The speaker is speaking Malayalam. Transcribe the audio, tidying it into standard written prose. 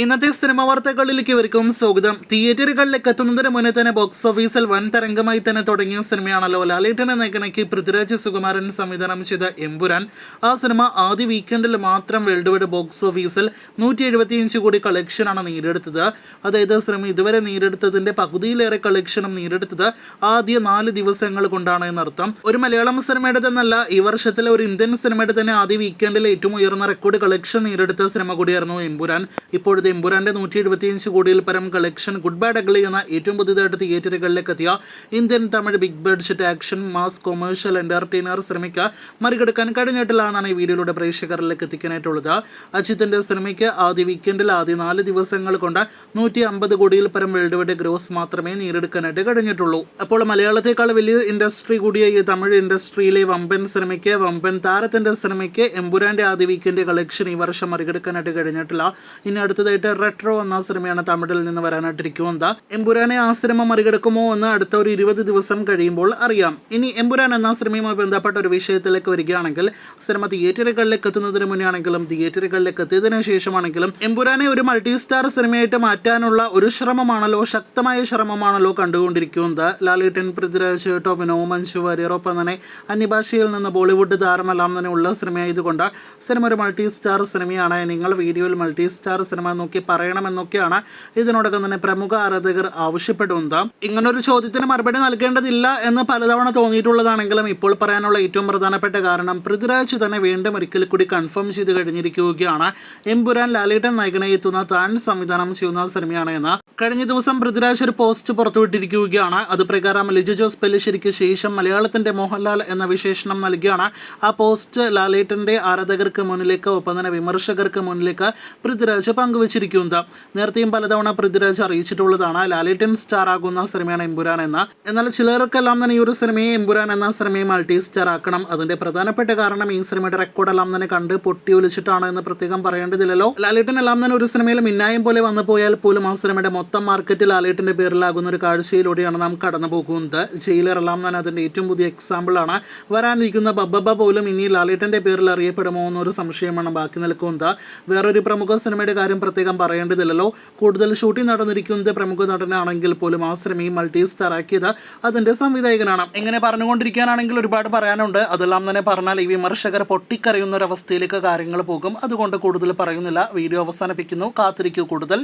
ഇന്നത്തെ സിനിമ വാർത്തകളിലേക്ക് ഇവർക്കും സ്വാഗതം. തിയേറ്ററുകളിലേക്ക് എത്തുന്നതിന് മുന്നേ തന്നെ ബോക്സ് ഓഫീസിൽ വൻ തരംഗമായി തന്നെ തുടങ്ങിയ സിനിമയാണല്ലോ ലാലേട്ടനെ നായകനാക്കി പൃഥ്വിരാജ് സുകുമാരൻ സംവിധാനം ചെയ്ത എമ്പുരാൻ. ആ സിനിമ ആദ്യ വീക്കെൻഡിൽ മാത്രം വേൾഡ് വൈഡ് ബോക്സ് ഓഫീസിൽ 175 കോടി കളക്ഷനാണ് നേടിയെടുത്തത്. അതായത് സിനിമ ഇതുവരെ നേടിയെടുത്തതിന്റെ പകുതിയിലേറെ കളക്ഷനും നേടിയെടുത്തത് ആദ്യ 4 ദിവസങ്ങൾ കൊണ്ടാണ് എന്നർത്ഥം. ഒരു മലയാളം സിനിമയുടെ തന്നല്ല, ഈ വർഷത്തിലെ ഒരു ഇന്ത്യൻ സിനിമയുടെ തന്നെ ആദ്യ വീക്കെൻഡിൽ ഏറ്റവും ഉയർന്ന റെക്കോർഡ് കളക്ഷൻ നേടിയെടുത്ത സിനിമ കൂടിയായിരുന്നു എമ്പുരാൻ. ഇപ്പോഴത്തെ എമ്പുരാന്റെ 175 കോടിയിൽ പരം കളക്ഷൻ ഗുഡ് ബാഡ് അഗ്ലി എന്ന ഏറ്റവും പുതിയതായിട്ട് തിയേറ്ററുകളിലേക്ക് എത്തിയ Indian Tamil big budget action mass commercial entertainer സിനിമയ്ക്ക് മറികടക്കാൻ കഴിഞ്ഞിട്ടില്ല എന്നാണ് ഈ വീഡിയോയിലൂടെ പ്രേക്ഷകരിലേക്ക് എത്തിക്കാനായിട്ടുള്ളത്. അജിത്തിന്റെ സിനിമയ്ക്ക് ആദ്യ വീക്കെൻഡിൽ ആദ്യ 4 ദിവസങ്ങൾ കൊണ്ട് 150 കോടിയിൽ പരം വേൾഡ് വൈഡ് ഗ്രോസ് മാത്രമേ നേടിയെടുക്കാനായിട്ട് കഴിഞ്ഞിട്ടുള്ളൂ. അപ്പോൾ മലയാളത്തെക്കാൾ വലിയ ഇൻഡസ്ട്രി കൂടിയ ഈ തമിഴ് ഇൻഡസ്ട്രിയിലെ വമ്പൻ സിനിമയ്ക്ക്, വമ്പൻ താരത്തിന്റെ സിനിമയ്ക്ക് എമ്പുരാന്റെ ആദ്യ വീക്കെൻഡ് കളക്ഷൻ ഈ വർഷം മറികടക്കാനായിട്ട് കഴിഞ്ഞിട്ടില്ല. ഇനി അടുത്തതായിട്ട് റെട്രോ എന്ന സിനിമയാണ് തമിഴിൽ നിന്ന് വരാനായിട്ടിരിക്കുന്നത്. എമ്പുരാനെ ആ സിനിമ മറികടക്കുമോ എന്ന് അടുത്ത ഒരു 20 ദിവസം കഴിയുമ്പോൾ അറിയാം. ഇനി എമ്പുരാൻ എന്ന സിനിമയുമായി ബന്ധപ്പെട്ട ഒരു വിഷയത്തിലേക്ക് വരികയാണെങ്കിൽ, സിനിമ തിയേറ്ററുകളിലേക്ക് എത്തുന്നതിന് മുന്നേ ആണെങ്കിലും തിയേറ്ററുകളിലേക്ക് എത്തിയതിനു ശേഷമാണെങ്കിലും എമ്പുരാനെ ഒരു മൾട്ടി സ്റ്റാർ സിനിമയായിട്ട് മാറ്റാനുള്ള ഒരു ശ്രമമാണല്ലോ, ശക്തമായ ശ്രമമാണല്ലോ കണ്ടുകൊണ്ടിരിക്കുന്നത്. ലാലേട്ടൻ, പൃഥ്വിരാജ്, ടോവിനോ, മഞ്ജു വാര്യർ, ഒപ്പം തന്നെ അന്യഭാഷയിൽ നിന്ന് ബോളിവുഡ് താരമെല്ലാം തന്നെ ഉള്ള സിനിമയായതുകൊണ്ട് സിനിമ ഒരു മൾട്ടി സ്റ്റാർ സിനിമയാണ്. നിങ്ങൾ വീഡിയോയിൽ മൾട്ടി സ്റ്റാർ സിനിമ നോക്കി പറയണമെന്നൊക്കെയാണ് ഇതിനോടകം തന്നെ പ്രമുഖ ആരാധകർ ആവശ്യപ്പെടുന്നത്. ഇങ്ങനൊരു ചോദ്യത്തിന് മറുപടി നൽകേണ്ടതില്ല എന്ന് പലതവണ തോന്നിയിട്ടുള്ളതാണെങ്കിലും ഇപ്പോൾ പറയാനുള്ള ഏറ്റവും പ്രധാനപ്പെട്ട കാരണം പൃഥ്വിരാജ് തന്നെ വീണ്ടും ഒരിക്കൽ കൂടി കൺഫേം ചെയ്ത് കഴിഞ്ഞിരിക്കുകയാണ്. എമ്പുരാൻ ലാലേട്ടൻ നായകനായി എത്തുന്ന താൻ സംവിധാനം ചെയ്യുന്ന സിനിമയാണ് എന്ന്. കഴിഞ്ഞ ദിവസം പൃഥ്വിരാജ് ഒരു പോസ്റ്റ് പുറത്തുവിട്ടിരിക്കുകയാണ്. അത് പ്രകാരം ലിജു ജോസ് പെല്ലിശ്ശേരിക്ക് ശേഷം മലയാളത്തിന്റെ മോഹൻലാൽ എന്ന വിശേഷണം നൽകിയാണ് ആ പോസ്റ്റ് ലാലേട്ടന്റെ ആരാധകർക്ക് മുന്നിലേക്ക്, ഒപ്പം തന്നെ വിമർശകർക്ക് മുന്നിലേക്ക് പൃഥ്വിരാജ് പങ്കുവച്ചിരിക്കുന്നത്. നേരത്തെയും പലതവണ പൃഥ്വിരാജ് അറിയിച്ചിട്ടുള്ളതാണ് ലാലേട്ടൻ സ്റ്റാർ ആകുന്ന സിനിമയാണ് എമ്പുരാൻ എന്ന്. എന്നാൽ ചിലർക്കെല്ലാം തന്നെ ഈ ഒരു സിനിമയെ, എമ്പുരാൻ എന്ന സിനിമയെ മൾട്ടി സ്റ്റാർ ആക്കണം. അതിന്റെ പ്രധാനപ്പെട്ട കാരണം ഈ സിനിമയുടെ റെക്കോർഡെല്ലാം തന്നെ കണ്ട് പൊട്ടി ഒലിച്ചിട്ടാണ് എന്ന് പ്രത്യേകം പറയേണ്ടതില്ലല്ലോ. ലാലേട്ടൻ എല്ലാം തന്നെ ഒരു സിനിമയിൽ മിന്നായം പോലെ വന്നു പോയാൽ പോലും ആ സിനിമയുടെ മൊത്തം മാർക്കറ്റ് ലാലേട്ടന്റെ പേരിലാകുന്ന ഒരു കാഴ്ചയിലൂടെയാണ് നാം കടന്നു പോകുന്നത്. ജയിലർ എല്ലാം തന്നെ അതിന്റെ ഏറ്റവും പുതിയ എക്സാമ്പിൾ ആണ്. വരാനിരിക്കുന്ന ബബ്ബ പോലും ഇനി ലാലേട്ടന്റെ പേരിൽ അറിയപ്പെടുമോ എന്നൊരു സംശയമാണ് ബാക്കി നിൽക്കുന്നത്. വേറൊരു പ്രമുഖ സിനിമയുടെ കാര്യം പ്രത്യേകം പറയേണ്ടതില്ലല്ലോ. കൂടുതൽ ഷൂട്ടിംഗ് നടന്നിരിക്കുന്നത് പ്രമുഖ നടനാണെങ്കിൽ പോലും ആ സിനിമയെ മൾട്ടി സ്റ്റാർ ആക്കിയത് അതിന്റെ സംവിധായകനാണ്. ഇങ്ങനെ പറഞ്ഞുകൊണ്ടിരിക്കാനാണെങ്കിൽ ഒരുപാട് പറയാനുണ്ട്. അതെല്ലാം തന്നെ പറഞ്ഞാൽ ഈ വിമർശകർ പൊട്ടിക്കറിയുന്ന ഒരു അവസ്ഥയിലേക്ക് കാര്യങ്ങൾ പോകും. അതുകൊണ്ട് കൂടുതൽ പറയുന്നില്ല, വീഡിയോ അവസാനിപ്പിക്കുന്നു. കാത്തിരിക്കൂ കൂടുതൽ.